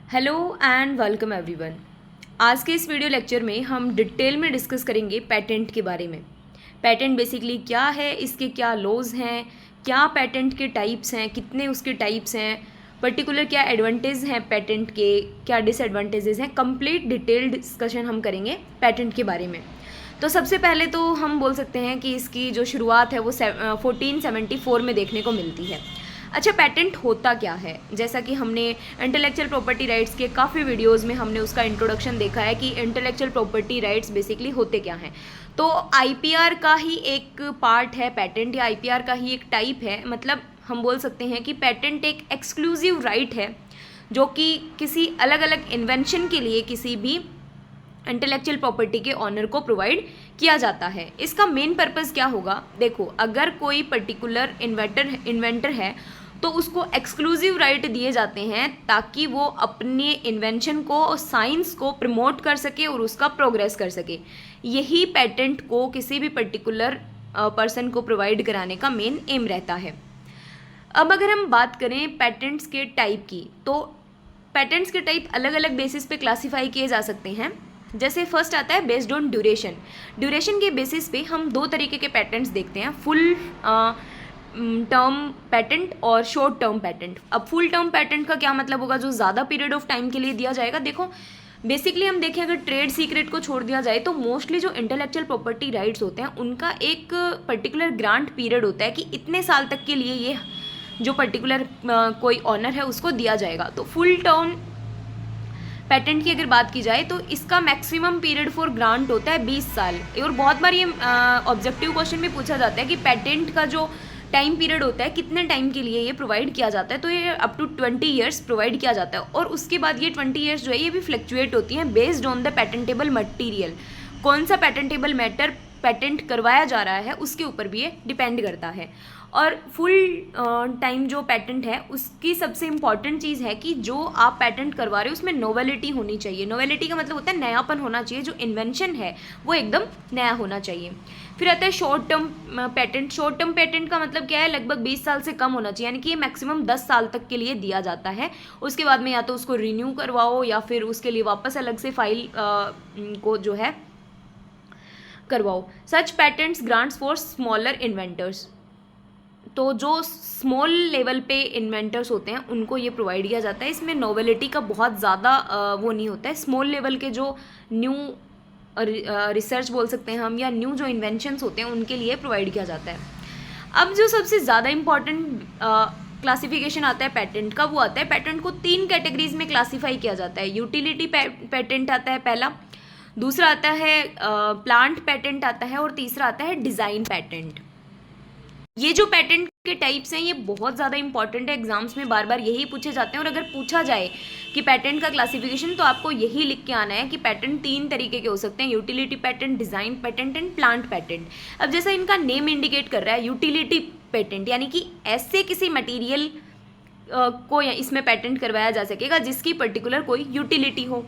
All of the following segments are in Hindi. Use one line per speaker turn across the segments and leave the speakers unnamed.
Hello and welcome everyone. आज के इस वीडियो लेक्चर में हम डिटेल में डिस्कस करेंगे पेटेंट के बारे में। पेटेंट बेसिकली क्या है, इसके क्या लॉज हैं, क्या पेटेंट के टाइप्स हैं, कितने उसके टाइप्स हैं, पर्टिकुलर क्या एडवांटेज हैं पेटेंट के, क्या डिसएडवांटेजेस हैं। कंप्लीट डिटेल्ड डिस्कशन हम करेंगे पेटेंट के बारे में। तो सबसे पहले तो हम बोल सकते हैं कि इसकी जो शुरुआत है वो 1474 में देखने को मिलती है। अच्छा, पेटेंट होता क्या है? जैसा कि हमने इंटेलेक्चुअल प्रॉपर्टी राइट्स के काफ़ी वीडियोस में हमने उसका इंट्रोडक्शन देखा है कि इंटेलेक्चुअल प्रॉपर्टी राइट्स बेसिकली होते क्या हैं। तो आईपीआर का ही एक पार्ट है पेटेंट, या आईपीआर का ही एक टाइप है। मतलब हम बोल सकते हैं कि पेटेंट एक एक्सक्लूसिव राइट है जो कि किसी अलग अलग इन्वेंशन के लिए किसी भी इंटेलेक्चुअल प्रॉपर्टी के ऑनर को प्रोवाइड किया जाता है। इसका मेन पर्पस क्या होगा? देखो, अगर कोई पर्टिकुलर इन्वेंटर है तो उसको एक्सक्लूसिव राइट दिए जाते हैं ताकि वो अपने इन्वेंशन को, साइंस को प्रमोट कर सके और उसका प्रोग्रेस कर सके। यही पेटेंट को किसी भी पर्टिकुलर पर्सन को प्रोवाइड कराने का मेन एम रहता है। अब अगर हम बात करें पेटेंट्स के टाइप की, तो पेटेंट्स के टाइप अलग अलग बेसिस पे क्लासीफाई किए जा सकते हैं। जैसे फर्स्ट आता है बेस्ड ऑन ड्यूरेशन। ड्यूरेशन के बेसिस पे हम दो तरीके के पेटेंट्स देखते हैं, फुल टर्म पेटेंट और शॉर्ट टर्म पेटेंट। अब फुल टर्म पेटेंट का क्या मतलब होगा? जो ज़्यादा पीरियड ऑफ टाइम के लिए दिया जाएगा। देखो, बेसिकली हम देखें, अगर ट्रेड सीक्रेट को छोड़ दिया जाए तो मोस्टली जो इंटेलेक्चुअल प्रॉपर्टी राइट्स होते हैं उनका एक पर्टिकुलर ग्रांट पीरियड होता है कि इतने साल तक के लिए ये जो पर्टिकुलर कोई ऑनर है उसको दिया जाएगा। तो फुल टर्म पेटेंट की अगर बात की जाए तो इसका मैक्सिमम पीरियड फॉर ग्रांट होता है 20 साल। और बहुत बार ये ऑब्जेक्टिव क्वेश्चन में पूछा जाता है कि पेटेंट का जो टाइम पीरियड होता है कितने टाइम के लिए ये प्रोवाइड किया जाता है। तो ये अप टू 20 ईयर्स प्रोवाइड किया जाता है। और उसके बाद ये 20 ईयर्स जो है ये भी फ्लक्चुएट होती हैं based on the patentable material. कौन सा पेटेंटेबल मैटर पेटेंट करवाया जा रहा है उसके ऊपर भी ये डिपेंड करता है। और फुल टाइम जो पेटेंट है उसकी सबसे इम्पॉर्टेंट चीज़ है कि जो आप पेटेंट करवा रहे हो उसमें नोवेलिटी होनी चाहिए। नोवेलिटी का मतलब होता है नयापन होना चाहिए। जो इन्वेंशन है वो एकदम नया होना चाहिए। फिर आता है short term patent. Short term patent का मतलब क्या है? लगभग 20 साल से कम होना चाहिए, यानी कि ये मैक्सिमम 10 साल तक के लिए दिया जाता है। उसके बाद में या तो उसको रिन्यू करवाओ या फिर उसके लिए वापस अलग से फाइल को जो है करवाओ। Such patents grants for smaller inventors. तो जो स्मॉल लेवल पे इन्वेंटर्स होते हैं उनको ये प्रोवाइड किया जाता है। इसमें नोवेलिटी का बहुत ज़्यादा वो नहीं होता है। स्मॉल लेवल के जो न्यू रिसर्च बोल सकते हैं हम, या न्यू जो इन्वेंशंस होते हैं उनके लिए प्रोवाइड किया जाता है। अब जो सबसे ज़्यादा इम्पॉर्टेंट क्लासिफिकेशन आता है पेटेंट का, वो आता है पेटेंट को 3 कैटेगरीज में क्लासीफाई किया जाता है। यूटिलिटी पेटेंट आता है पहला, दूसरा आता है प्लांट पेटेंट आता है, और तीसरा आता है डिज़ाइन पेटेंट। ये जो पेटेंट के टाइप्स हैं ये बहुत ज़्यादा इंपॉर्टेंट है। एग्जाम्स में बार बार यही पूछे जाते हैं। और अगर पूछा जाए कि पेटेंट का क्लासिफिकेशन, तो आपको यही लिख के आना है कि पेटेंट 3 तरीके के हो सकते हैं, utility patent, design patent and plant patent. अब जैसा इनका नेम इंडिकेट कर रहा है, यूटिलिटी पेटेंट, यानी कि ऐसे किसी मटीरियल को इसमें पेटेंट करवाया जा सकेगा जिसकी पर्टिकुलर कोई यूटिलिटी हो।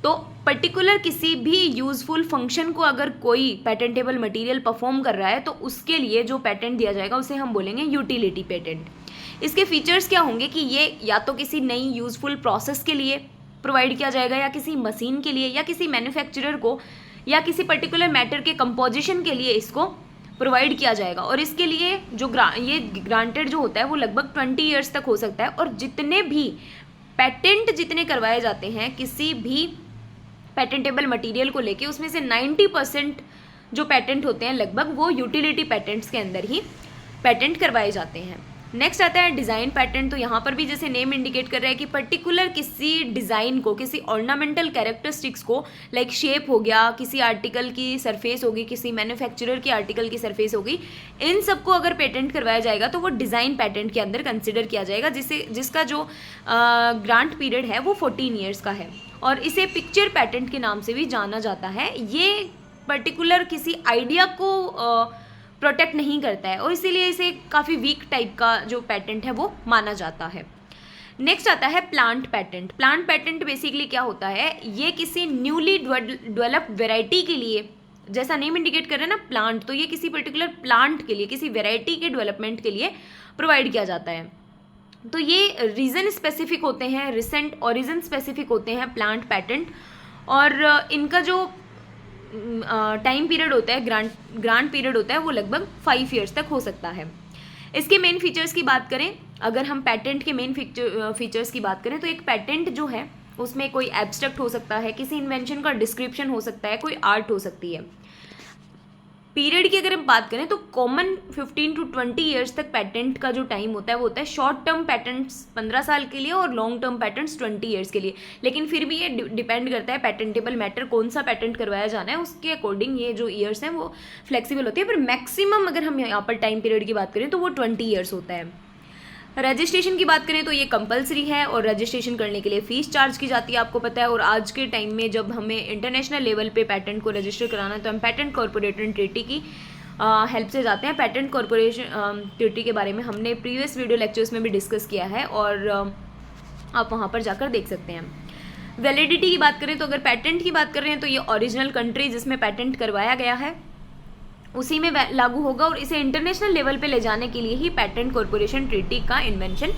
तो पर्टिकुलर किसी भी यूजफुल फंक्शन को अगर कोई पेटेंटेबल मटेरियल परफॉर्म कर रहा है तो उसके लिए जो पेटेंट दिया जाएगा उसे हम बोलेंगे यूटिलिटी पेटेंट। इसके फीचर्स क्या होंगे कि ये या तो किसी नई यूजफुल प्रोसेस के लिए प्रोवाइड किया जाएगा, या किसी मशीन के लिए, या किसी मैन्युफैक्चरर को, या किसी पर्टिकुलर मैटर के कंपोजिशन के लिए इसको प्रोवाइड किया जाएगा। और इसके लिए जो ये ग्रांटेड जो होता है वो लगभग 20 ईयर्स तक हो सकता है। और जितने भी पेटेंट जितने करवाए जाते हैं किसी भी पेटेंटेबल मटेरियल को लेके, उसमें से 90% जो पेटेंट होते हैं लगभग वो यूटिलिटी पेटेंट्स के अंदर ही पेटेंट करवाए जाते हैं। नेक्स्ट आता है डिज़ाइन पेटेंट। तो यहाँ पर भी जैसे नेम इंडिकेट कर रहा है कि पर्टिकुलर किसी डिज़ाइन को, किसी ऑर्नामेंटल कैरेक्टरिस्टिक्स को, लाइक शेप हो गया, किसी आर्टिकल की सरफेस होगी, किसी मैन्युफैक्चरर की आर्टिकल की सरफेस होगी, इन सबको अगर पेटेंट करवाया जाएगा तो वो डिज़ाइन पेटेंट के अंदर कंसिडर किया जाएगा, जिसका जो ग्रांट पीरियड है वो 14 ईयर्स का है। और इसे पिक्चर पेटेंट के नाम से भी जाना जाता है। ये पर्टिकुलर किसी आइडिया को प्रोटेक्ट नहीं करता है और इसीलिए इसे काफ़ी वीक टाइप का जो पेटेंट है वो माना जाता है। नेक्स्ट आता है plant patent. Plant patent basically क्या होता है? ये किसी न्यूली डेवलप्ड वेराइटी के लिए, जैसा नेम इंडिकेट कर रहे हैं ना प्लांट, तो ये किसी पर्टिकुलर प्लांट के लिए, किसी वेराइटी के डेवलपमेंट के लिए प्रोवाइड किया जाता है। तो ये रीज़न स्पेसिफिक होते हैं, रिसेंट ओरिजिन स्पेसिफिक होते हैं प्लांट पैटेंट, और इनका जो टाइम पीरियड होता है, ग्रांट पीरियड होता है, वो लगभग 5 ईयर्स तक हो सकता है। इसके मेन फीचर्स की बात करें, अगर हम पैटेंट के मेन फीचर्स की बात करें, तो एक पैटेंट जो है उसमें कोई एब्स्ट्रैक्ट हो सकता है, किसी इन्वेंशन का डिस्क्रिप्शन हो सकता है, कोई आर्ट हो सकती है। पीरियड की अगर हम बात करें तो कॉमन 15 to 20 ईयर्स तक पैटेंट का जो टाइम होता है वो होता है। शॉर्ट टर्म पैटेंट्स 15 साल के लिए और लॉन्ग टर्म पैटेंट्स 20 ईयर्स के लिए। लेकिन फिर भी ये डिपेंड करता है पैटेंटेबल मैटर, कौन सा पैटेंट करवाया जाना है, उसके अकॉर्डिंग ये जो ईयर्स हैं वो फ्लेक्सिबल होती है। पर मैक्सिमम अगर हम यहाँ पर टाइम पीरियड की बात करें तो वो 20 ईयर्स होता है। रजिस्ट्रेशन की बात करें तो ये कंपलसरी है और रजिस्ट्रेशन करने के लिए फ़ीस चार्ज की जाती है, आपको पता है। और आज के टाइम में जब हमें इंटरनेशनल लेवल पे पैटेंट को रजिस्टर कराना है तो हम पैटेंट कॉर्पोरेशन ट्रीटी की हेल्प से जाते हैं। पैटेंट कॉर्पोरेशन ट्रीटी के बारे में हमने प्रीवियस वीडियो लेक्चर्स में भी डिस्कस किया है और आप वहाँ पर जाकर देख सकते हैं। वैलिडिटी की बात करें तो अगर पैटेंट की बात कर रहे हैं तो ये ओरिजिनल कंट्री जिसमें पैटेंट करवाया गया है उसी में लागू होगा, और इसे इंटरनेशनल लेवल पे ले जाने के लिए ही पैटेंट कॉर्पोरेशन ट्रीटी का इन्वेंशन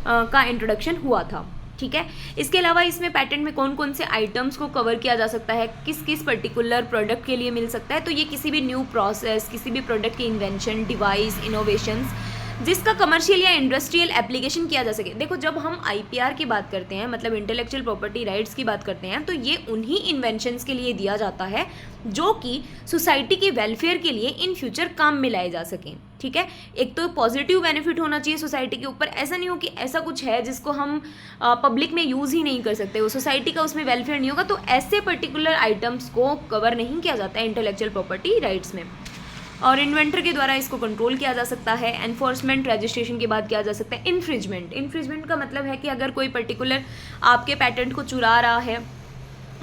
का इंट्रोडक्शन हुआ था। ठीक है, इसके अलावा इसमें पैटेंट में कौन कौन से आइटम्स को कवर किया जा सकता है, किस किस पर्टिकुलर प्रोडक्ट के लिए मिल सकता है, तो ये किसी भी न्यू प्रोसेस, किसी भी प्रोडक्ट की इन्वेंशन, डिवाइस, इनोवेशंस जिसका कमर्शियल या इंडस्ट्रियल एप्लीकेशन किया जा सके। देखो, जब हम आईपीआर की बात करते हैं, मतलब इंटेलेक्चुअल प्रॉपर्टी राइट्स की बात करते हैं, तो ये उन्हीं इन्वेंशंस के लिए दिया जाता है जो कि सोसाइटी के वेलफेयर के लिए इन फ्यूचर काम में लाए जा सकें। ठीक है, एक तो पॉजिटिव बेनिफिट होना चाहिए सोसाइटी के ऊपर, ऐसा नहीं हो कि ऐसा कुछ है जिसको हम पब्लिक में यूज़ ही नहीं कर सकते, वो सोसाइटी का उसमें वेलफेयर नहीं होगा, तो ऐसे पर्टिकुलर आइटम्स को कवर नहीं किया जाता है इंटेलेक्चुअल प्रॉपर्टी राइट्स में। और इन्वेंटर के द्वारा इसको कंट्रोल किया जा सकता है। एनफोर्समेंट रजिस्ट्रेशन की बात किया जा सकता है। इन्फ्रिंजमेंट का मतलब है कि अगर कोई पर्टिकुलर आपके पैटेंट को चुरा रहा है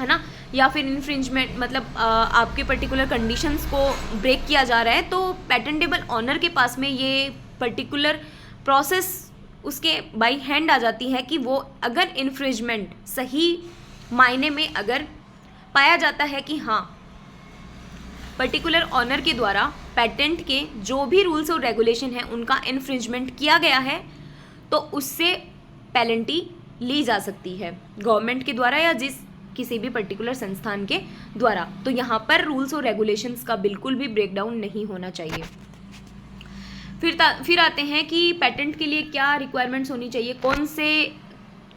ना, या फिर इन्फ्रिंजमेंट मतलब आपके पर्टिकुलर कंडीशंस को ब्रेक किया जा रहा है, तो पैटेंटेबल ऑनर के पास में ये पर्टिकुलर प्रोसेस उसके बाई हैंड आ जाती है कि वो अगर इन्फ्रिंजमेंट सही मायने में अगर पाया जाता है कि हाँ पर्टिकुलर ऑनर के द्वारा पैटेंट के जो भी रूल्स और रेगुलेशन हैं उनका इन्फ्रिंजमेंट किया गया है, तो उससे पेनल्टी ली जा सकती है गवर्नमेंट के द्वारा या किसी भी पर्टिकुलर संस्थान के द्वारा। तो यहाँ पर रूल्स और रेगुलेशंस का बिल्कुल भी ब्रेकडाउन नहीं होना चाहिए। फिर आते हैं कि पैटेंट के लिए क्या रिक्वायरमेंट्स होनी चाहिए, कौन से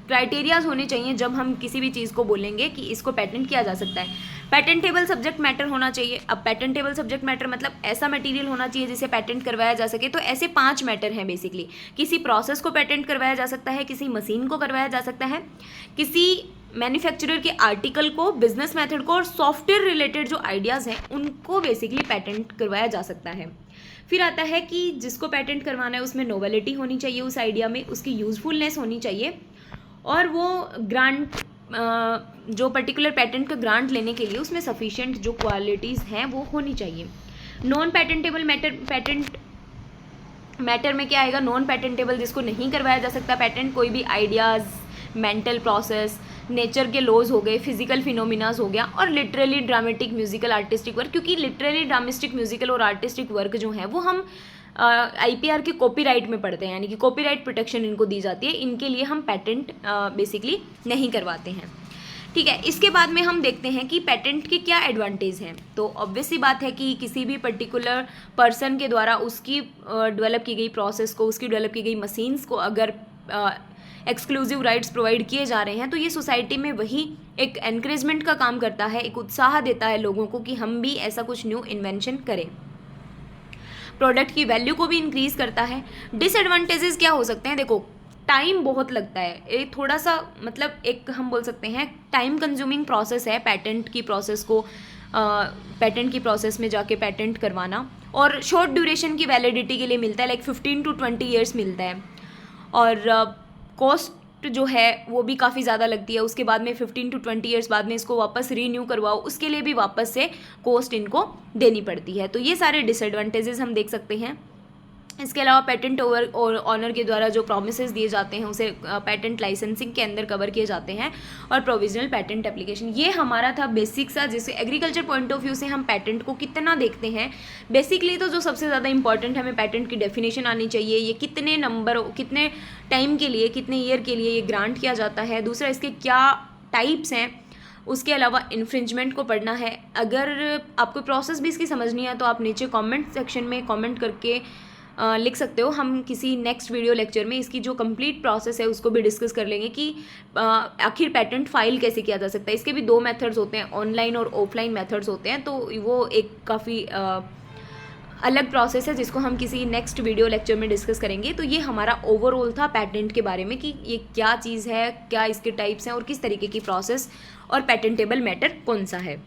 क्राइटेरियाज होने चाहिए जब हम किसी भी चीज़ को बोलेंगे कि इसको पैटेंट किया जा सकता है। पैटेंटेबल सब्जेक्ट मैटर होना चाहिए। अब पैटेंटेबल सब्जेक्ट मैटर मतलब ऐसा मटेरियल होना चाहिए जिसे पैटेंट करवाया जा सके। तो ऐसे 5 मैटर हैं बेसिकली। किसी प्रोसेस को पैटेंट करवाया जा सकता है, किसी मशीन को करवाया जा सकता है, किसी मैन्युफैक्चरर के आर्टिकल को, बिजनेस मेथड को, और सॉफ्टवेयर रिलेटेड जो आइडियाज़ हैं उनको बेसिकली पैटेंट करवाया जा सकता है। फिर आता है कि जिसको पैटेंट करवाना है उसमें नोवेलिटी होनी चाहिए, उस आइडिया में उसकी यूज़फुलनेस होनी चाहिए, और वो ग्रांट जो पर्टिकुलर पैटेंट का ग्रांट लेने के लिए उसमें सफिशिएंट जो क्वालिटीज़ हैं वो होनी चाहिए। नॉन पैटेंटेबल पैटेंट मैटर में क्या आएगा, नॉन पैटेंटेबल जिसको नहीं करवाया जा सकता पैटेंट, कोई भी आइडियाज़, मेंटल प्रोसेस, नेचर के लॉज हो गए, फिजिकल फिनोमिनाज हो गया, और literally dramatic musical artistic work. क्योंकि लिटरली ड्रामेटिक म्यूजिकल और आर्टिस्टिक वर्क जो है वो हम आईपीआर के कॉपीराइट में पढ़ते हैं, यानी कि कॉपीराइट प्रोटेक्शन इनको दी जाती है, इनके लिए हम पैटेंट बेसिकली नहीं करवाते हैं। ठीक है, इसके बाद में हम देखते हैं कि पैटेंट के क्या एडवांटेज हैं। तो ऑब्वियसली बात है कि किसी भी पर्टिकुलर पर्सन के द्वारा उसकी डेवलप की गई प्रोसेस को, उसकी डेवलप की गई मशीन्स को अगर एक्सक्लूसिव राइट्स प्रोवाइड किए जा रहे हैं तो ये सोसाइटी में वही एक एनकरेजमेंट का काम करता है, एक उत्साह देता है लोगों को कि हम भी ऐसा कुछ न्यू इन्वेंशन करें। प्रोडक्ट की वैल्यू को भी इंक्रीज़ करता है। डिसएडवांटेजेस क्या हो सकते हैं, देखो टाइम बहुत लगता है, ये थोड़ा सा मतलब एक हम बोल सकते हैं टाइम कंज्यूमिंग प्रोसेस है पैटेंट की प्रोसेस को पैटेंट की प्रोसेस में जाके पैटेंट करवाना, और शॉर्ट ड्यूरेशन की वैलिडिटी के लिए मिलता है, लाइक 15 to 20 ईयर्स मिलता है, और कॉस्ट जो है वो भी काफ़ी ज़्यादा लगती है। उसके बाद में 15 to 20 ईयर्स बाद में इसको वापस रीन्यू करवाओ, उसके लिए भी वापस से कॉस्ट इनको देनी पड़ती है। तो ये सारे डिसएडवांटेजेस हम देख सकते हैं। इसके अलावा पेटेंट ऑनर के द्वारा जो प्रोमिसेस दिए जाते हैं उसे पेटेंट लाइसेंसिंग के अंदर कवर किए जाते हैं, और प्रोविजनल पेटेंट एप्लीकेशन। ये हमारा था बेसिक सा, जिससे एग्रीकल्चर पॉइंट ऑफ व्यू से हम पेटेंट को कितना देखते हैं। बेसिकली तो जो सबसे ज़्यादा इंपॉर्टेंट हमें पेटेंट की डेफिनेशन आनी चाहिए, ये कितने नंबर, कितने टाइम के लिए, कितने ईयर के लिए ये ग्रांट किया जाता है। दूसरा, इसके क्या टाइप्स हैं। उसके अलावा इन्फ्रिंजमेंट को पढ़ना है। अगर आपको प्रोसेस भी इसकी समझनी है तो आप नीचे कमेंट सेक्शन में कमेंट करके लिख सकते हो। हम किसी नेक्स्ट वीडियो लेक्चर में इसकी जो कंप्लीट प्रोसेस है उसको भी डिस्कस कर लेंगे कि आखिर पेटेंट फाइल कैसे किया जा सकता है। इसके भी 2 मेथड्स होते हैं, ऑनलाइन और ऑफलाइन मेथड्स होते हैं, तो वो एक काफ़ी अलग प्रोसेस है जिसको हम किसी नेक्स्ट वीडियो लेक्चर में डिस्कस करेंगे। तो ये हमारा ओवरऑल था पेटेंट के बारे में कि ये क्या चीज़ है, क्या इसके टाइप्स हैं और किस तरीके की प्रोसेस और पेटेंटेबल मैटर कौन सा है।